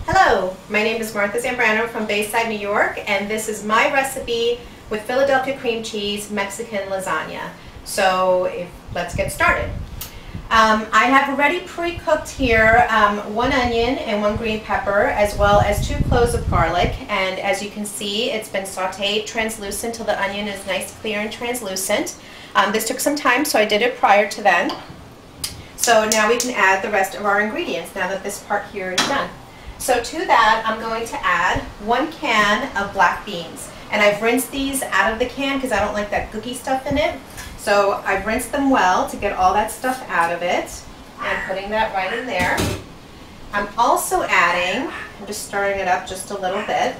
Hello, my name is Marti Zambrano from Bayside, New York, and this is my recipe with Philadelphia cream cheese Mexican lasagna. So let's get started. I have already pre-cooked here 1 onion and 1 green pepper, as well as 2 cloves of garlic. And as you can see, it's been sauteed translucent till the onion is nice, clear, and translucent. This took some time, so I did it prior to then. So now we can add the rest of our ingredients now that this part here is done. So to that, I'm going to add 1 can of black beans. And I've rinsed these out of the can because I don't like that gooky stuff in it. So I've rinsed them well to get all that stuff out of it. And putting that right in there. I'm also adding, I'm just stirring it up just a little bit.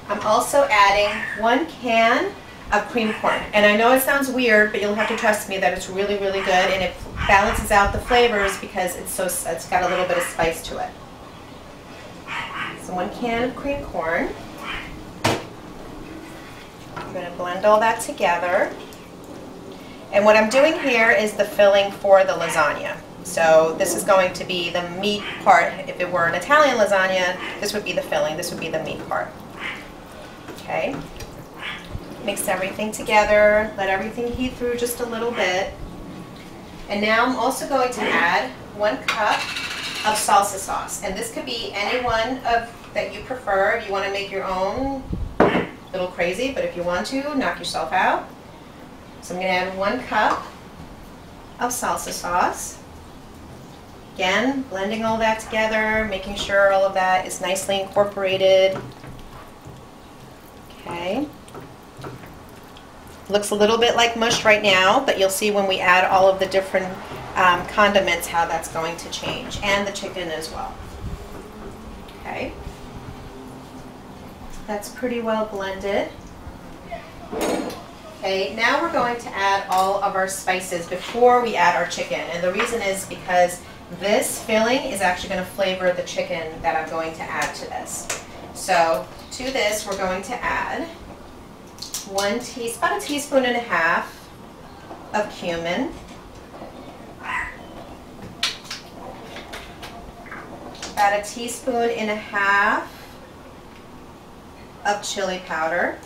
I'm also adding 1 can of cream corn. And I know it sounds weird, but you'll have to trust me that it's really, really good. And it balances out the flavors because it's got a little bit of spice to it. So 1 can of cream corn. I'm going to blend all that together. And what I'm doing here is the filling for the lasagna. So this is going to be the meat part. If it were an Italian lasagna, this would be the filling. This would be the meat part. Okay. Mix everything together. Let everything heat through just a little bit. And now I'm also going to add 1 cup of salsa sauce. And this could be any one that you prefer. If you want to make your own, a little crazy, but if you want to, knock yourself out. So I'm going to add 1 cup of salsa sauce. Again, blending all that together, making sure all of that is nicely incorporated. Okay. Looks a little bit like mush right now, but you'll see when we add all of the different condiments how that's going to change, and the chicken as well. Okay. That's pretty well blended. Okay, now we're going to add all of our spices before we add our chicken. And the reason is because this filling is actually going to flavor the chicken that I'm going to add to this. So to this we're going to add about a teaspoon and a half of cumin. About a teaspoon and a half of chili powder.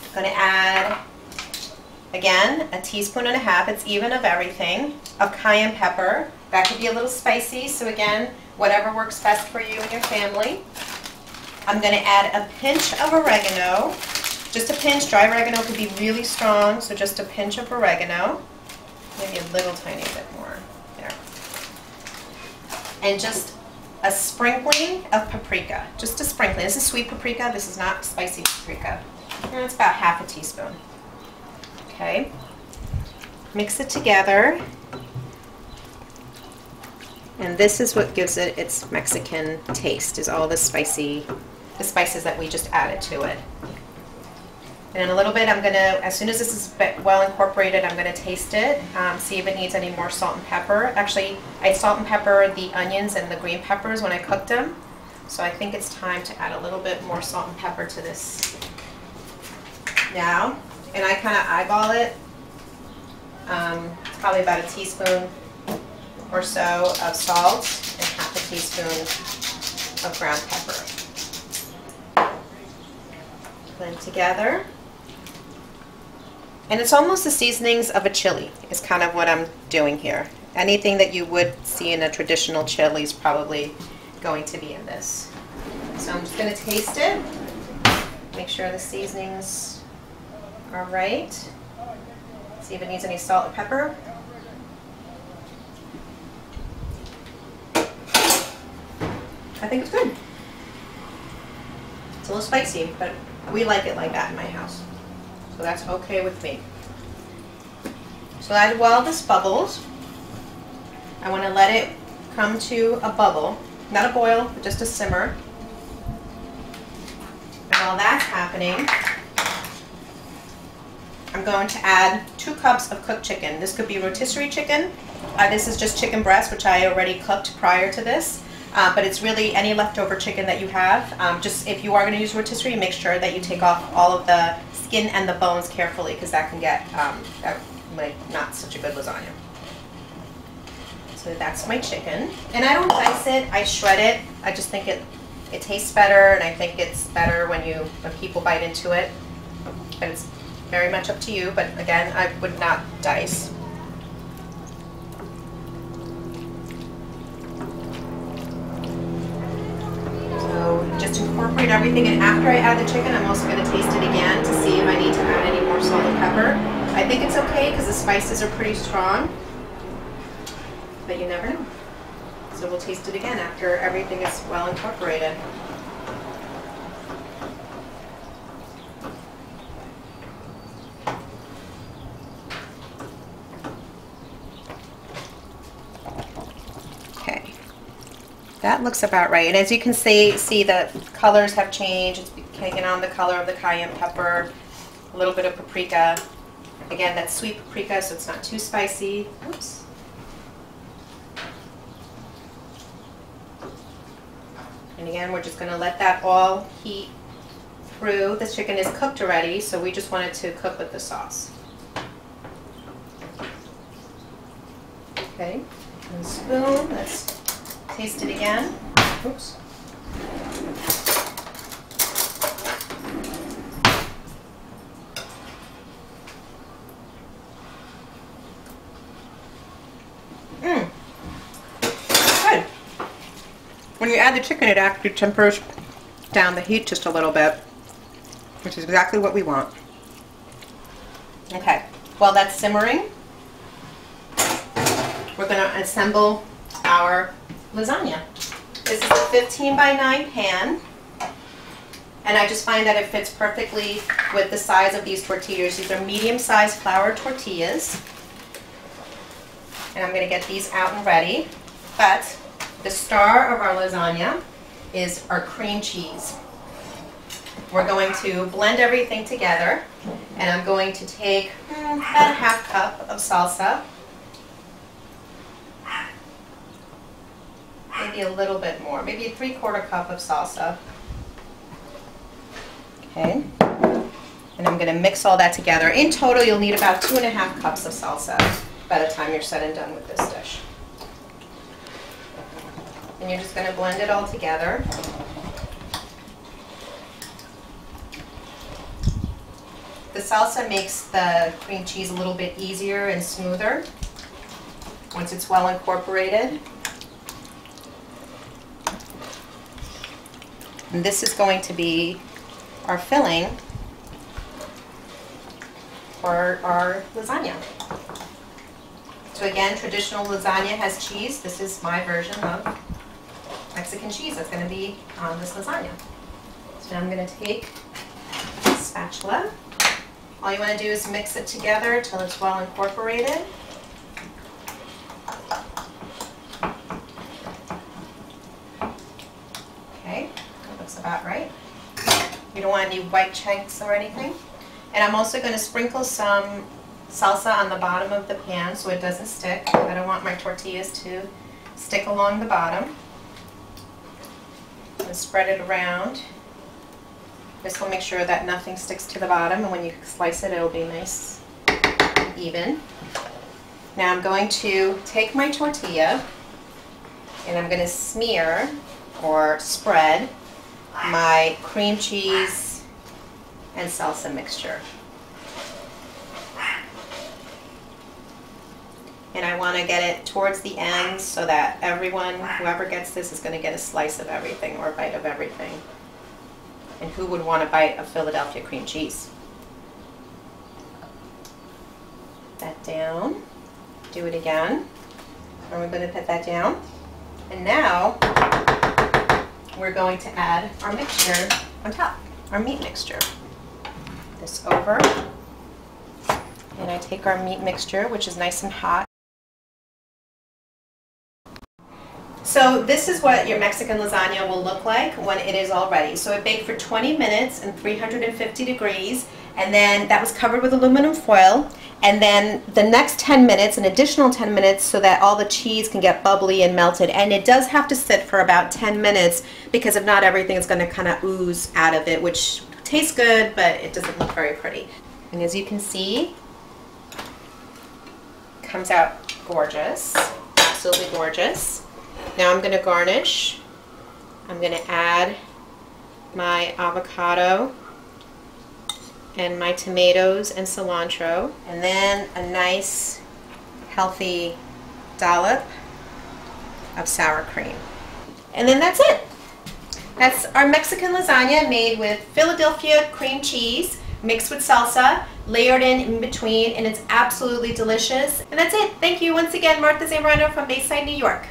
I'm going to add, again, a teaspoon and a half, it's even of everything, of cayenne pepper. That could be a little spicy, so again, whatever works best for you and your family. I'm going to add a pinch of oregano, just a pinch. Dry oregano could be really strong, so just a pinch of oregano, maybe a little tiny bit more, there. And just a sprinkling of paprika, just a sprinkling. This is sweet paprika, this is not spicy paprika. And it's about half a teaspoon. Okay, mix it together. And this is what gives it its Mexican taste, is all the spices that we just added to it. And in a little bit, I'm going to, as soon as this is well incorporated, I'm going to taste it, see if it needs any more salt and pepper. Actually, I salt and pepper the onions and the green peppers when I cooked them. So I think it's time to add a little bit more salt and pepper to this now. And I kind of eyeball it. It's probably about a teaspoon or so of salt and half a teaspoon of ground pepper. Blend together. And it's almost the seasonings of a chili is kind of what I'm doing here. Anything that you would see in a traditional chili is probably going to be in this. So I'm just going to taste it. Make sure the seasonings are right. See if it needs any salt and pepper. I think it's good. It's a little spicy, but we like it like that in my house. So that's okay with me. So while this bubbles, I want to let it come to a bubble. Not a boil, but just a simmer. And while that's happening, I'm going to add 2 cups of cooked chicken. This could be rotisserie chicken. This is just chicken breast, which I already cooked prior to this. But it's really any leftover chicken that you have. Just if you are going to use rotisserie, make sure that you take off all of the skin and the bones carefully, because that can get not such a good lasagna. So So that's my chicken. And I don't dice it, I shred it. I just think it tastes better, and I think it's better when people bite into it. But it's very much up to you, but again, I would not dice. So just incorporate everything, and after I add the chicken, I'm also going to taste it again to see if I need to add any more salt and pepper. I think it's okay because the spices are pretty strong, but you never know. So we'll taste it again after everything is well incorporated. Okay, that looks about right. And as you can see the colors have changed. It's taking on the color of the cayenne pepper, a little bit of paprika. Again, that's sweet paprika, so it's not too spicy. Oops. And again, we're just going to let that all heat through. The chicken is cooked already, so we just want it to cook with the sauce. Okay, and a spoon. Let's taste it again. Oops. Good. When you add the chicken, it actually tempers down the heat just a little bit, which is exactly what we want. Okay, while that's simmering, we're going to assemble our lasagna. This is a 15 by 9 pan, and I just find that it fits perfectly with the size of these tortillas. These are medium-sized flour tortillas, and I'm going to get these out and ready. But the star of our lasagna is our cream cheese. We're going to blend everything together, and I'm going to take about a half cup of salsa, maybe a little bit more, maybe a 3/4 cup of salsa. Okay, and I'm going to mix all that together. In total, you'll need about 2.5 cups of salsa by the time you're said and done with this dish. And you're just going to blend it all together. The salsa makes the cream cheese a little bit easier and smoother once it's well incorporated. And this is going to be our filling for our lasagna. So again, traditional lasagna has cheese. This is my version of Mexican cheese that's going to be on this lasagna. So now I'm going to take a spatula. All you want to do is mix it together until it's well incorporated. Okay, that looks about right. You don't want any white chunks or anything. And I'm also going to sprinkle some salsa on the bottom of the pan so it doesn't stick. I don't want my tortillas to stick along the bottom. I'm going to spread it around. This will make sure that nothing sticks to the bottom, and when you slice it, it'll be nice and even. Now I'm going to take my tortilla and I'm going to smear or spread my cream cheese and salsa mixture. And I want to get it towards the end so that everyone, whoever gets this, is going to get a slice of everything or a bite of everything. And who would want to bite of Philadelphia cream cheese? Put that down. Do it again. And we're going to put that down. And now we're going to add our mixture on top, our meat mixture. This over. And I take our meat mixture, which is nice and hot. So this is what your Mexican lasagna will look like when it is all ready. So it baked for 20 minutes in 350 degrees, and then that was covered with aluminum foil. And then the next 10 minutes, an additional 10 minutes, so that all the cheese can get bubbly and melted. And it does have to sit for about 10 minutes because if not, everything is going to kind of ooze out of it, which tastes good, but it doesn't look very pretty. And as you can see, it comes out gorgeous. absolutely gorgeous. Now I'm going to garnish. I'm going to add my avocado and my tomatoes and cilantro, and then a nice healthy dollop of sour cream. And then that's it. That's our Mexican lasagna made with Philadelphia cream cheese mixed with salsa, layered in between, and it's absolutely delicious. And that's it. Thank you once again, Marti Zambrano from Bayside, New York.